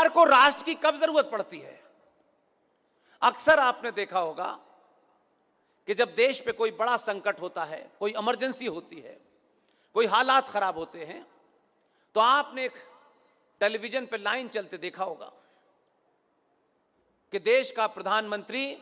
सरकार को राष्ट्र की कब जरूरत पड़ती है? अक्सर आपने देखा होगा कि जब देश पे कोई बड़ा संकट होता है, कोई इमरजेंसी होती है, कोई हालात खराब होते हैं, तो आपने एक टेलीविजन पे लाइन चलते देखा होगा कि देश का प्रधानमंत्री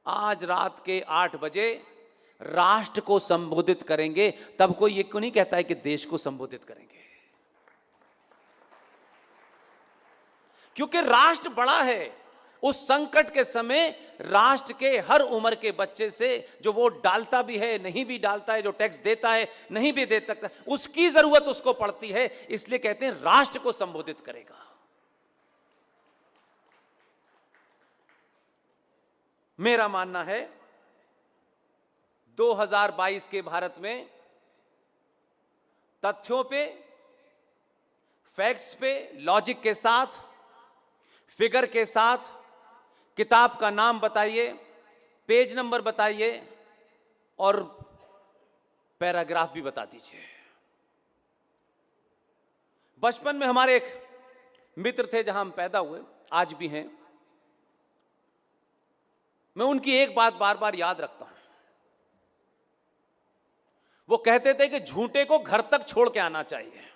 आज रात के 8 बजे राष्ट्र को संबोधित करेंगे। तब कोई ये क्यों नहीं कहता है कि देश को संबोधित करेंगे? क्योंकि राष्ट्र बड़ा है। उस संकट के समय राष्ट्र के हर उम्र के बच्चे से, जो वोट डालता भी है, नहीं भी डालता है, जो टैक्स देता है, नहीं भी दे सकता, उसकी जरूरत उसको पड़ती है। इसलिए कहते हैं राष्ट्र को संबोधित करेगा। मेरा मानना है 2022 के भारत में तथ्यों पे, फैक्ट्स पे, लॉजिक के साथ, फिगर के साथ किताब का नाम बताइए, पेज नंबर बताइए और पैराग्राफ भी बता दीजिए। बचपन में हमारे एक मित्र थे, जहां हम पैदा हुए, आज भी हैं। मैं उनकी एक बात बार बार याद रखता हूं। वो कहते थे कि झूठे को घर तक छोड़ के आना चाहिए,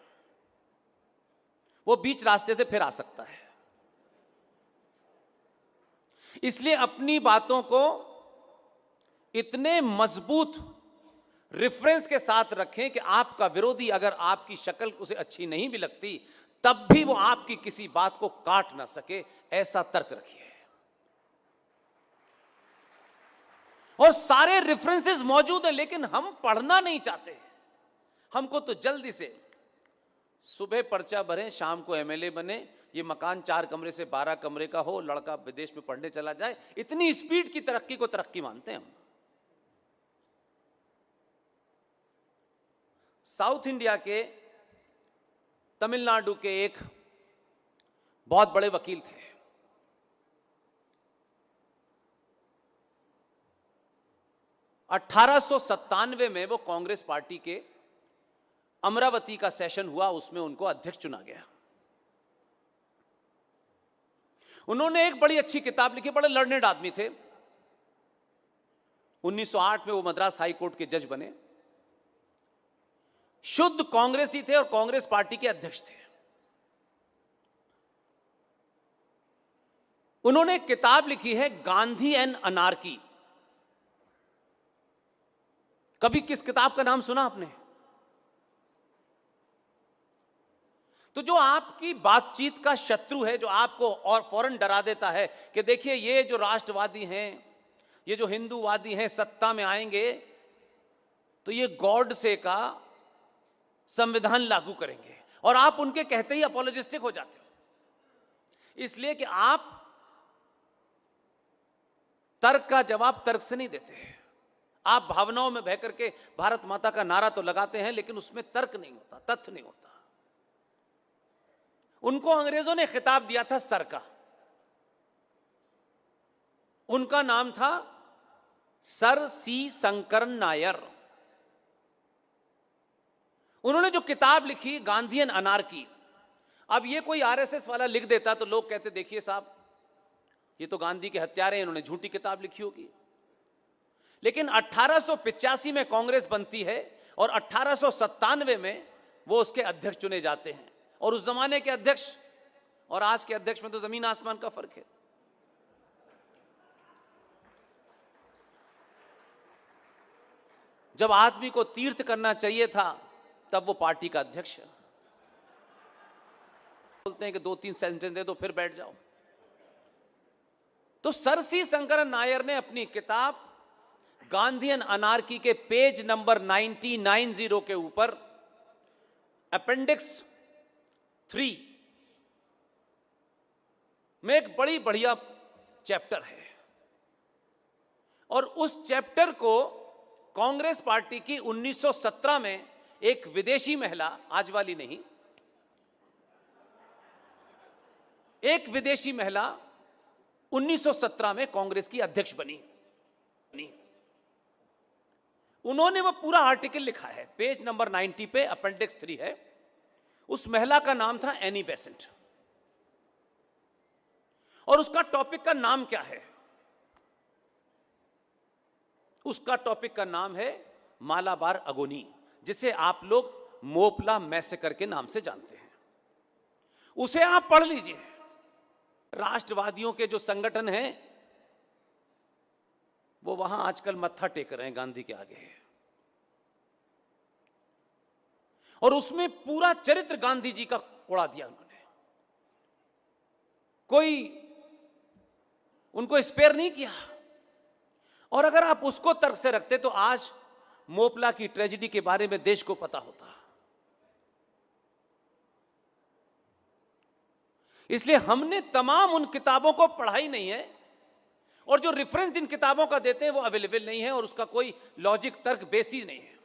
वो बीच रास्ते से फिर आ सकता है। इसलिए अपनी बातों को इतने मजबूत रेफरेंस के साथ रखें कि आपका विरोधी, अगर आपकी शक्ल उसे अच्छी नहीं भी लगती, तब भी वो आपकी किसी बात को काट ना सके, ऐसा तर्क रखिए। और सारे रेफरेंसेस मौजूद हैं, लेकिन हम पढ़ना नहीं चाहते। हमको तो जल्दी से सुबह पर्चा भरें, शाम को एमएलए बने, ये मकान 4 कमरे से 12 कमरे का हो, लड़का विदेश में पढ़ने चला जाए, इतनी स्पीड की तरक्की को तरक्की मानते हैं हम। साउथ इंडिया के तमिलनाडु के एक बहुत बड़े वकील थे। (1897) में वो कांग्रेस पार्टी के अमरावती का सेशन हुआ, उसमें उनको अध्यक्ष चुना गया। उन्होंने एक बड़ी अच्छी किताब लिखी, बड़े लर्नेड आदमी थे। 1908 में वो मद्रास हाई कोर्ट के जज बने। शुद्ध कांग्रेसी थे और कांग्रेस पार्टी के अध्यक्ष थे। उन्होंने एक किताब लिखी है, गांधी एंड अनार्की। कभी किस किताब का नाम सुना आपने? तो जो आपकी बातचीत का शत्रु है, जो आपको और फौरन डरा देता है कि देखिए ये जो राष्ट्रवादी हैं, ये जो हिंदूवादी हैं, सत्ता में आएंगे तो ये गॉडसे का संविधान लागू करेंगे, और आप उनके कहते ही अपोलोजिस्टिक हो जाते हो। इसलिए कि आप तर्क का जवाब तर्क से नहीं देते। आप भावनाओं में बह करके भारत माता का नारा तो लगाते हैं, लेकिन उसमें तर्क नहीं होता, तथ्य नहीं होता। उनको अंग्रेजों ने खिताब दिया था सर का। उनका नाम था सर सी शंकरन नायर। उन्होंने जो किताब लिखी, गांधी एंड अनार्की, अब ये कोई आरएसएस वाला लिख देता तो लोग कहते देखिए साहब, ये तो गांधी के हत्यारे हैं, इन्होंने झूठी किताब लिखी होगी। लेकिन 1885 में कांग्रेस बनती है और 1897 में वो उसके अध्यक्ष चुने जाते हैं। और उस जमाने के अध्यक्ष और आज के अध्यक्ष में तो जमीन आसमान का फर्क है। जब आदमी को तीर्थ करना चाहिए था, तब वो पार्टी का अध्यक्ष है। बोलते हैं कि 2-3 सेंटेंस दे दो फिर बैठ जाओ। तो सर सी शंकरन नायर ने अपनी किताब गांधी एंड अनार्की के पेज नंबर 90 के ऊपर अपेंडिक्स 3 में एक बड़ी बढ़िया चैप्टर है, और उस चैप्टर को कांग्रेस पार्टी की 1917 में एक विदेशी महिला, आज वाली नहीं, एक विदेशी महिला 1917 में कांग्रेस की अध्यक्ष बनी। उन्होंने वो पूरा आर्टिकल लिखा है, पेज नंबर 90 पे अपेंडिक्स 3 है। उस महिला का नाम था एनी बेसेंट। और उसका टॉपिक का नाम क्या है? उसका टॉपिक का नाम है मालाबार अगोनी, जिसे आप लोग मोपला मैसेकर के नाम से जानते हैं। उसे आप पढ़ लीजिए। राष्ट्रवादियों के जो संगठन हैं वो वहां आजकल मत्था टेक रहे हैं गांधी के आगे, और उसमें पूरा चरित्र गांधी जी का उड़ा दिया उन्होंने। कोई उनको स्पेयर नहीं किया। और अगर आप उसको तर्क से रखते तो आज मोपला की ट्रेजेडी के बारे में देश को पता होता। इसलिए हमने तमाम उन किताबों को पढ़ा ही नहीं है, और जो रेफरेंस इन किताबों का देते हैं वो अवेलेबल नहीं है, और उसका कोई लॉजिक तर्क बेसिस नहीं है।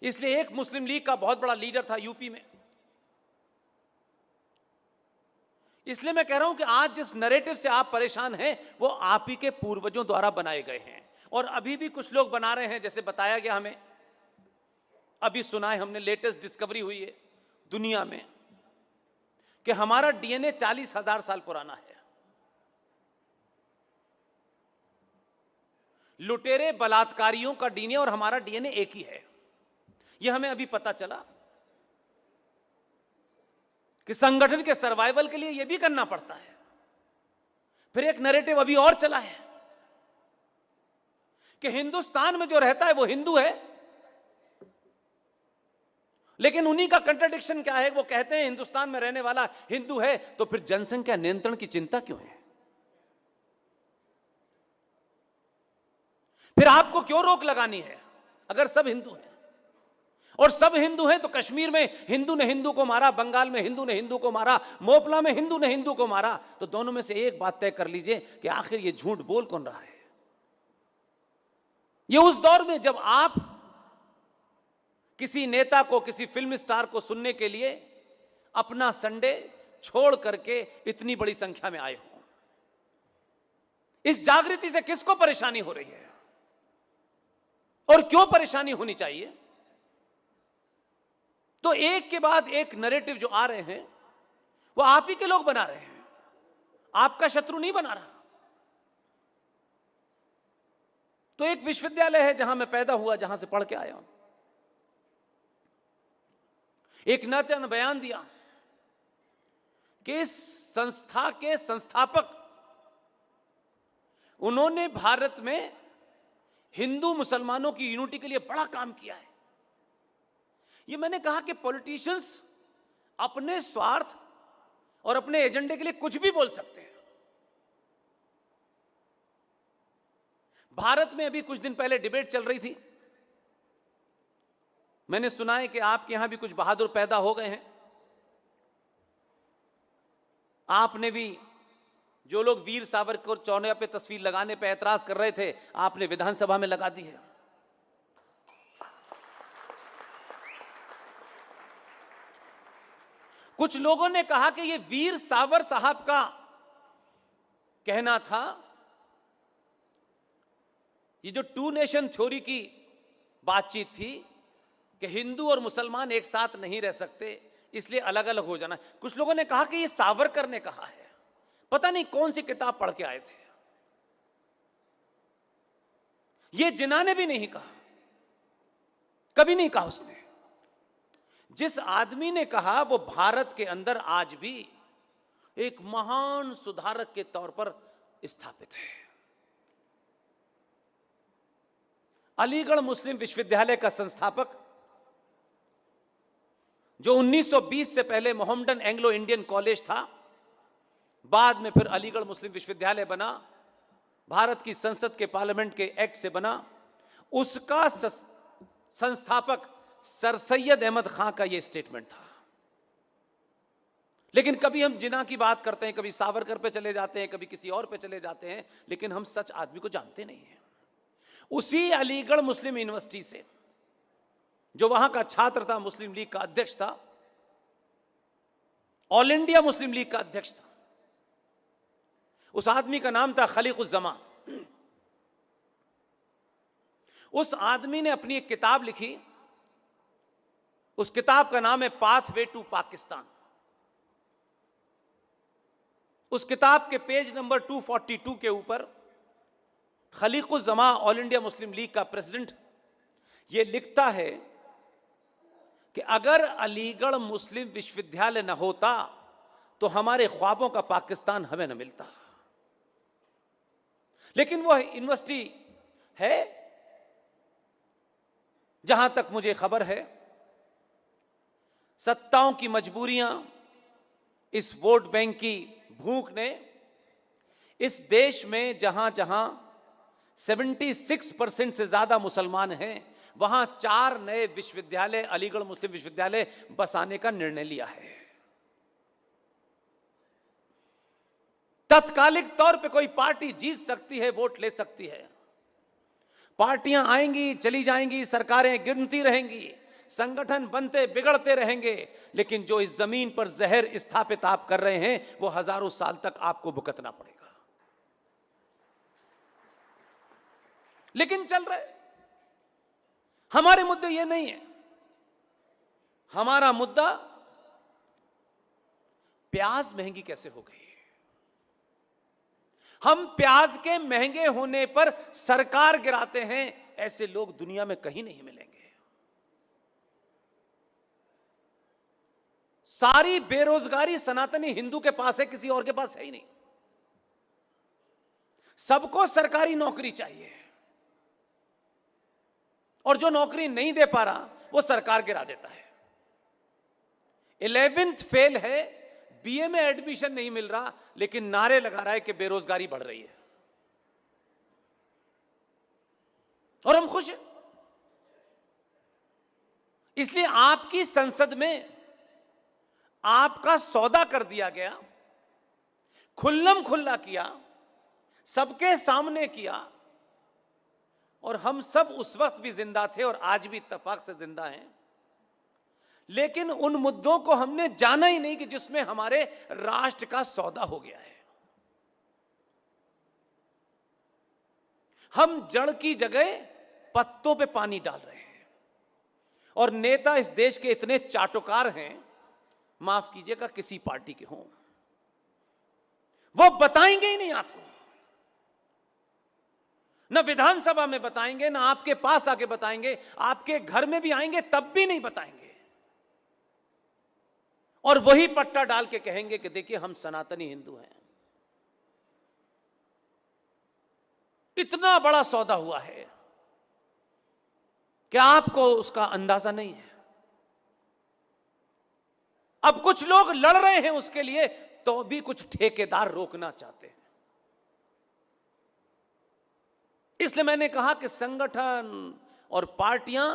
इसलिए एक मुस्लिम लीग का बहुत बड़ा लीडर था यूपी में। इसलिए मैं कह रहा हूं कि आज जिस नैरेटिव से आप परेशान हैं वो आप ही के पूर्वजों द्वारा बनाए गए हैं, और अभी भी कुछ लोग बना रहे हैं। जैसे बताया गया हमें, अभी सुना है हमने, लेटेस्ट डिस्कवरी हुई है दुनिया में कि हमारा डीएनए 40,000 साल पुराना है। लुटेरे बलात्कारियों का डीएनए और हमारा डीएनए एक ही है। यह हमें अभी पता चला कि संगठन के सर्वाइवल के लिए यह भी करना पड़ता है। फिर एक नैरेटिव अभी और चला है कि हिंदुस्तान में जो रहता है वो हिंदू है, लेकिन उन्हीं का कंट्राडिक्शन क्या है? वो कहते हैं हिंदुस्तान में रहने वाला हिंदू है, तो फिर जनसंख्या नियंत्रण की चिंता क्यों है? फिर आपको क्यों रोक लगानी है अगर सब हिंदू हैं? और सब हिंदू हैं तो कश्मीर में हिंदू ने हिंदू को मारा, बंगाल में हिंदू ने हिंदू को मारा, मोपला में हिंदू ने हिंदू को मारा, तो दोनों में से एक बात तय कर लीजिए कि आखिर ये झूठ बोल कौन रहा है? ये उस दौर में जब आप किसी नेता को, किसी फिल्म स्टार को सुनने के लिए अपना संडे छोड़ करके इतनी बड़ी संख्या में आए हो। इस जागृति से किसको परेशानी हो रही है और क्यों परेशानी होनी चाहिए? तो एक के बाद एक नैरेटिव जो आ रहे हैं वो आप ही के लोग बना रहे हैं, आपका शत्रु नहीं बना रहा। तो एक विश्वविद्यालय है जहां मैं पैदा हुआ, जहां से पढ़ के आया हूं, एक नेता ने बयान दिया कि इस संस्था के संस्थापक, उन्होंने भारत में हिंदू मुसलमानों की यूनिटी के लिए बड़ा काम किया है। ये मैंने कहा कि पॉलिटिशियंस अपने स्वार्थ और अपने एजेंडे के लिए कुछ भी बोल सकते हैं। भारत में अभी कुछ दिन पहले डिबेट चल रही थी, मैंने सुना है कि आपके यहां भी कुछ बहादुर पैदा हो गए हैं। आपने भी, जो लोग वीर सावरकर चौनिया पे तस्वीर लगाने पे ऐतराज कर रहे थे, आपने विधानसभा में लगा दी है। कुछ लोगों ने कहा कि ये वीर सावर साहब का कहना था, ये जो टू नेशन थ्योरी की बातचीत थी कि हिंदू और मुसलमान एक साथ नहीं रह सकते, इसलिए अलग अलग हो जाना। कुछ लोगों ने कहा कि ये सावरकर ने कहा है, पता नहीं कौन सी किताब पढ़ के आए थे। ये जिन्ना ने भी नहीं कहा, कभी नहीं कहा उसने। जिस आदमी ने कहा वो भारत के अंदर आज भी एक महान सुधारक के तौर पर स्थापित है। अलीगढ़ मुस्लिम विश्वविद्यालय का संस्थापक, जो 1920 से पहले मोहम्मडन एंग्लो इंडियन कॉलेज था, बाद में फिर अलीगढ़ मुस्लिम विश्वविद्यालय बना, भारत की संसद के पार्लियामेंट के एक्ट से बना, उसका संस्थापक सर सैयद अहमद खां का यह स्टेटमेंट था। लेकिन कभी हम जिन्ना की बात करते हैं, कभी सावरकर पे चले जाते हैं, कभी किसी और पे चले जाते हैं, लेकिन हम सच आदमी को जानते नहीं हैं। उसी अलीगढ़ मुस्लिम यूनिवर्सिटी से, जो वहां का छात्र था, मुस्लिम लीग का अध्यक्ष था, ऑल इंडिया मुस्लिम लीग का अध्यक्ष था, उस आदमी का नाम था खलीकुज्जमा। उस आदमी ने अपनी एक किताब लिखी, उस किताब का नाम है पाथवे टू पाकिस्तान। उस किताब के पेज नंबर 242 के ऊपर खलीकुज़्ज़मा ऑल इंडिया मुस्लिम लीग का प्रेसिडेंट यह लिखता है कि अगर अलीगढ़ मुस्लिम विश्वविद्यालय न होता तो हमारे ख्वाबों का पाकिस्तान हमें न मिलता। लेकिन वह यूनिवर्सिटी है, जहां तक मुझे खबर है, सत्ताओं की मजबूरियां, इस वोट बैंक की भूख ने इस देश में जहां जहां 76% से ज्यादा मुसलमान हैं, वहां 4 नए विश्वविद्यालय, अलीगढ़ मुस्लिम विश्वविद्यालय बसाने का निर्णय लिया है। तत्कालिक तौर पे कोई पार्टी जीत सकती है, वोट ले सकती है, पार्टियां आएंगी चली जाएंगी, सरकारें गिरती रहेंगी, संगठन बनते बिगड़ते रहेंगे, लेकिन जो इस जमीन पर जहर स्थापित आप कर रहे हैं वो हजारों साल तक आपको भुगतना पड़ेगा। लेकिन चल रहे, हमारे मुद्दे ये नहीं है। हमारा मुद्दा प्याज महंगी कैसे हो गई। हम प्याज के महंगे होने पर सरकार गिराते हैं, ऐसे लोग दुनिया में कहीं नहीं मिलेंगे। सारी बेरोजगारी सनातनी हिंदू के पास है, किसी और के पास है ही नहीं। सबको सरकारी नौकरी चाहिए और जो नौकरी नहीं दे पा रहा वो सरकार गिरा देता है। 11th फेल है, बीए में एडमिशन नहीं मिल रहा, लेकिन नारे लगा रहा है कि बेरोजगारी बढ़ रही है और हम खुश हैं। इसलिए आपकी संसद में आपका सौदा कर दिया गया, खुल्लम खुल्ला किया, सबके सामने किया, और हम सब उस वक्त भी जिंदा थे और आज भी इत्तेफाक से जिंदा हैं। लेकिन उन मुद्दों को हमने जाना ही नहीं कि जिसमें हमारे राष्ट्र का सौदा हो गया है। हम जड़ की जगह पत्तों पे पानी डाल रहे हैं और नेता इस देश के इतने चाटुकार हैं, माफ कीजिएगा, किसी पार्टी के हों, वो बताएंगे ही नहीं आपको, ना विधानसभा में बताएंगे, ना आपके पास आके बताएंगे, आपके घर में भी आएंगे तब भी नहीं बताएंगे, और वही पट्टा डाल के कहेंगे कि देखिए हम सनातनी हिंदू हैं। इतना बड़ा सौदा हुआ है कि आपको उसका अंदाजा नहीं है। अब कुछ लोग लड़ रहे हैं उसके लिए, तो भी कुछ ठेकेदार रोकना चाहते हैं। इसलिए मैंने कहा कि संगठन और पार्टियां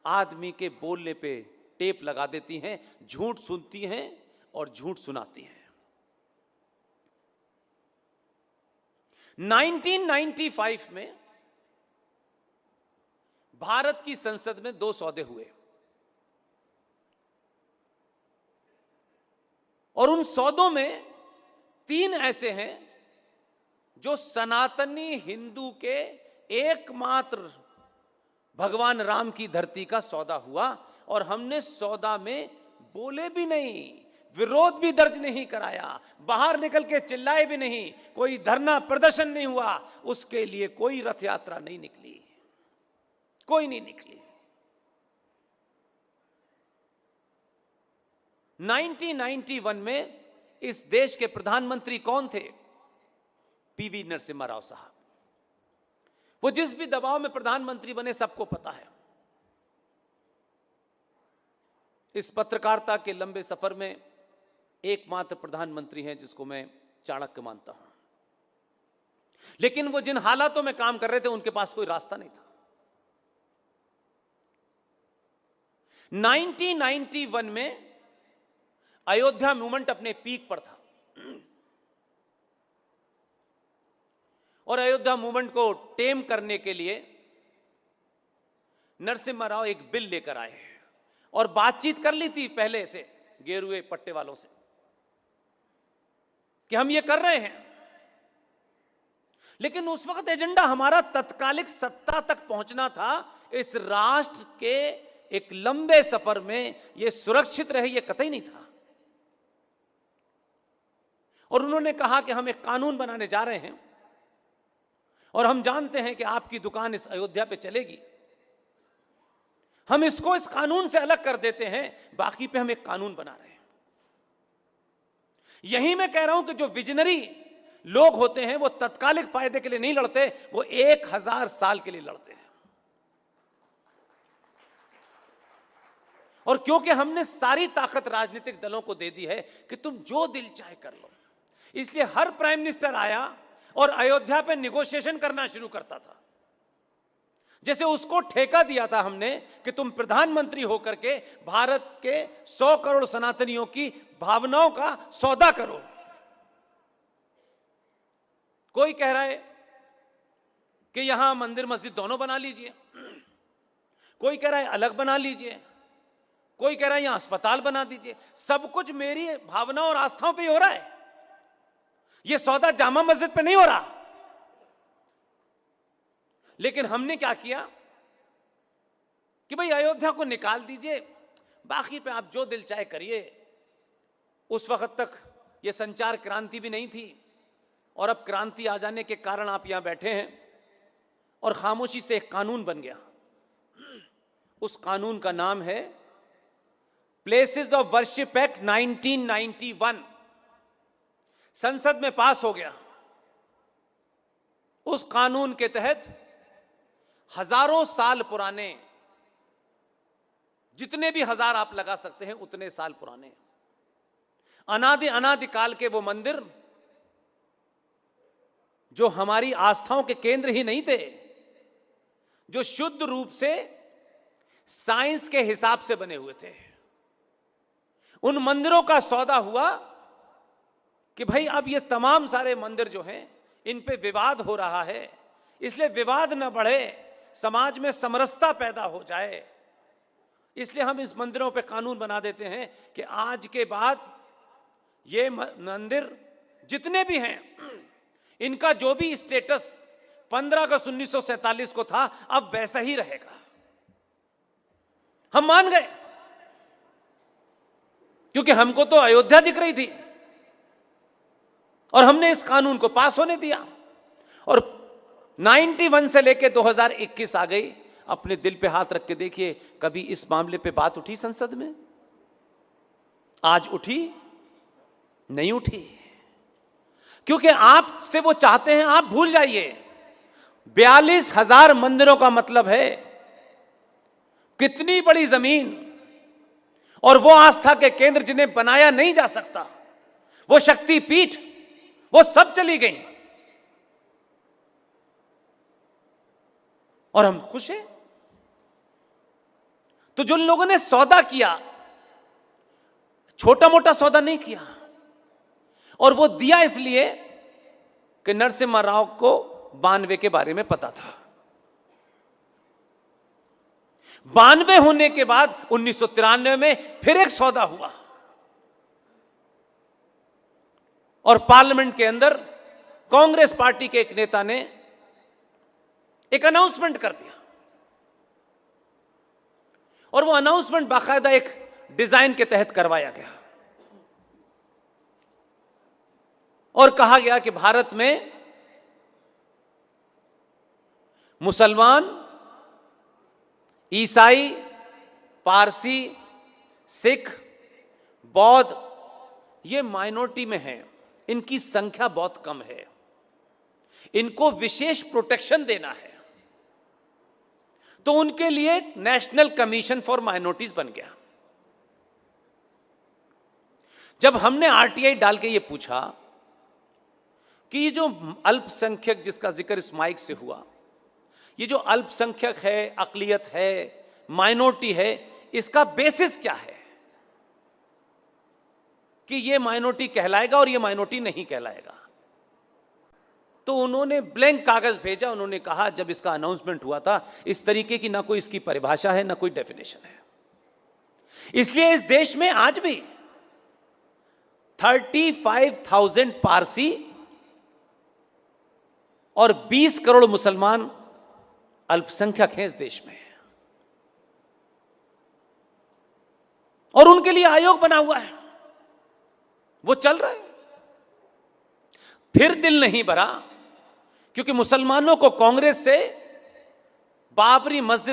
आदमी के बोलने पे टेप लगा देती हैं, झूठ सुनती हैं और झूठ सुनाती हैं। 1995 में भारत की संसद में 2 सौदे हुए और उन सौदों में 3 ऐसे हैं जो सनातनी हिंदू के एकमात्र भगवान राम की धरती का सौदा हुआ, और हमने सौदा में बोले भी नहीं, विरोध भी दर्ज नहीं कराया, बाहर निकल के चिल्लाए भी नहीं, कोई धरना प्रदर्शन नहीं हुआ, उसके लिए कोई रथ यात्रा नहीं निकली, कोई नहीं निकली। 1991 में इस देश के प्रधानमंत्री कौन थे? पीवी नरसिम्हा राव साहब। वो जिस भी दबाव में प्रधानमंत्री बने सबको पता है। इस पत्रकारिता के लंबे सफर में एकमात्र प्रधानमंत्री हैं जिसको मैं चाणक्य मानता हूं, लेकिन वो जिन हालातों में काम कर रहे थे उनके पास कोई रास्ता नहीं था। 1991 में अयोध्या मूवमेंट अपने पीक पर था और अयोध्या मूवमेंट को टेम करने के लिए नरसिम्हा राव एक बिल लेकर आए और बातचीत कर ली थी पहले से गेरुए पट्टे वालों से कि हम ये कर रहे हैं, लेकिन उस वक्त एजेंडा हमारा तत्कालिक सत्ता तक पहुंचना था। इस राष्ट्र के एक लंबे सफर में यह सुरक्षित रहे, यह कतई नहीं था। और उन्होंने कहा कि हम एक कानून बनाने जा रहे हैं और हम जानते हैं कि आपकी दुकान इस अयोध्या पे चलेगी, हम इसको इस कानून से अलग कर देते हैं, बाकी पे हम एक कानून बना रहे हैं। यही मैं कह रहा हूं कि जो विजनरी लोग होते हैं वो तत्कालिक फायदे के लिए नहीं लड़ते, वो 1000 साल के लिए लड़ते हैं। और क्योंकि हमने सारी ताकत राजनीतिक दलों को दे दी है कि तुम जो दिल चाहे कर लो, इसलिए हर प्राइम मिनिस्टर आया और अयोध्या पे निगोशिएशन करना शुरू करता था। जैसे उसको ठेका दिया था हमने कि तुम प्रधानमंत्री होकर के भारत के 100 करोड़ सनातनियों की भावनाओं का सौदा करो। कोई कह रहा है कि यहां मंदिर मस्जिद दोनों बना लीजिए, कोई कह रहा है अलग बना लीजिए, कोई कह रहा है यहां अस्पताल बना दीजिए। सब कुछ मेरी भावनाओं और आस्थाओं पे ही हो रहा है, यह सौदा जामा मस्जिद पे नहीं हो रहा। लेकिन हमने क्या किया कि भाई अयोध्या को निकाल दीजिए, बाकी पे आप जो दिल चाहे करिए। उस वक्त तक यह संचार क्रांति भी नहीं थी और अब क्रांति आ जाने के कारण आप यहां बैठे हैं और खामोशी से एक कानून बन गया। उस कानून का नाम है प्लेसेस ऑफ वर्शिप एक्ट 1991। संसद में पास हो गया। उस कानून के तहत हजारों साल पुराने, जितने भी हजार आप लगा सकते हैं उतने साल पुराने, अनादिकाल के वो मंदिर जो हमारी आस्थाओं के केंद्र ही नहीं थे, जो शुद्ध रूप से साइंस के हिसाब से बने हुए थे, उन मंदिरों का सौदा हुआ कि भाई अब ये तमाम सारे मंदिर जो हैं इन पे विवाद हो रहा है, इसलिए विवाद न बढ़े, समाज में समरसता पैदा हो जाए, इसलिए हम इस मंदिरों पे कानून बना देते हैं कि आज के बाद ये मंदिर जितने भी हैं इनका जो भी स्टेटस 15 अगस्त 1947 को था अब वैसा ही रहेगा। हम मान गए क्योंकि हमको तो अयोध्या दिख रही थी और हमने इस कानून को पास होने दिया। और 91 से लेकर 2021 आ गई। अपने दिल पे हाथ रख के देखिए, कभी इस मामले पे बात उठी संसद में? आज उठी? नहीं उठी, क्योंकि आपसे वो चाहते हैं आप भूल जाइए। 42,000 मंदिरों का मतलब है कितनी बड़ी जमीन, और वो आस्था के केंद्र जिन्हें बनाया नहीं जा सकता, वो शक्ति पीठ, वो सब चली गई और हम खुश हैं। तो जो लोगों ने सौदा किया, छोटा मोटा सौदा नहीं किया, और वो दिया इसलिए कि नरसिम्हा राव को 92 के बारे में पता था। 92 होने के बाद 1993 में फिर एक सौदा हुआ और पार्लियामेंट के अंदर कांग्रेस पार्टी के एक नेता ने एक अनाउंसमेंट कर दिया, और वो अनाउंसमेंट बाकायदा एक डिजाइन के तहत करवाया गया और कहा गया कि भारत में मुसलमान, ईसाई, पारसी, सिख, बौद्ध ये माइनॉरिटी में हैं, इनकी संख्या बहुत कम है, इनको विशेष प्रोटेक्शन देना है। तो उनके लिए नेशनल कमीशन फॉर माइनॉरिटीज बन गया। जब हमने आरटीआई डाल के ये पूछा कि ये जो अल्पसंख्यक जिसका जिक्र इस माइक से हुआ, ये जो अल्पसंख्यक है, अकलियत है, माइनॉरिटी है, इसका बेसिस क्या है कि ये माइनॉरिटी कहलाएगा और ये माइनॉरिटी नहीं कहलाएगा? तो उन्होंने ब्लैंक कागज भेजा। उन्होंने कहा जब इसका अनाउंसमेंट हुआ था, इस तरीके की ना कोई इसकी परिभाषा है, ना कोई डेफिनेशन है। इसलिए इस देश में आज भी 35,000 पारसी और 20 करोड़ मुसलमान अल्पसंख्यक हैं इस देश में, और उनके लिए आयोग बना हुआ है, वो चल रहा है। फिर दिल नहीं भरा, क्योंकि मुसलमानों को कांग्रेस से बाबरी मस्जिद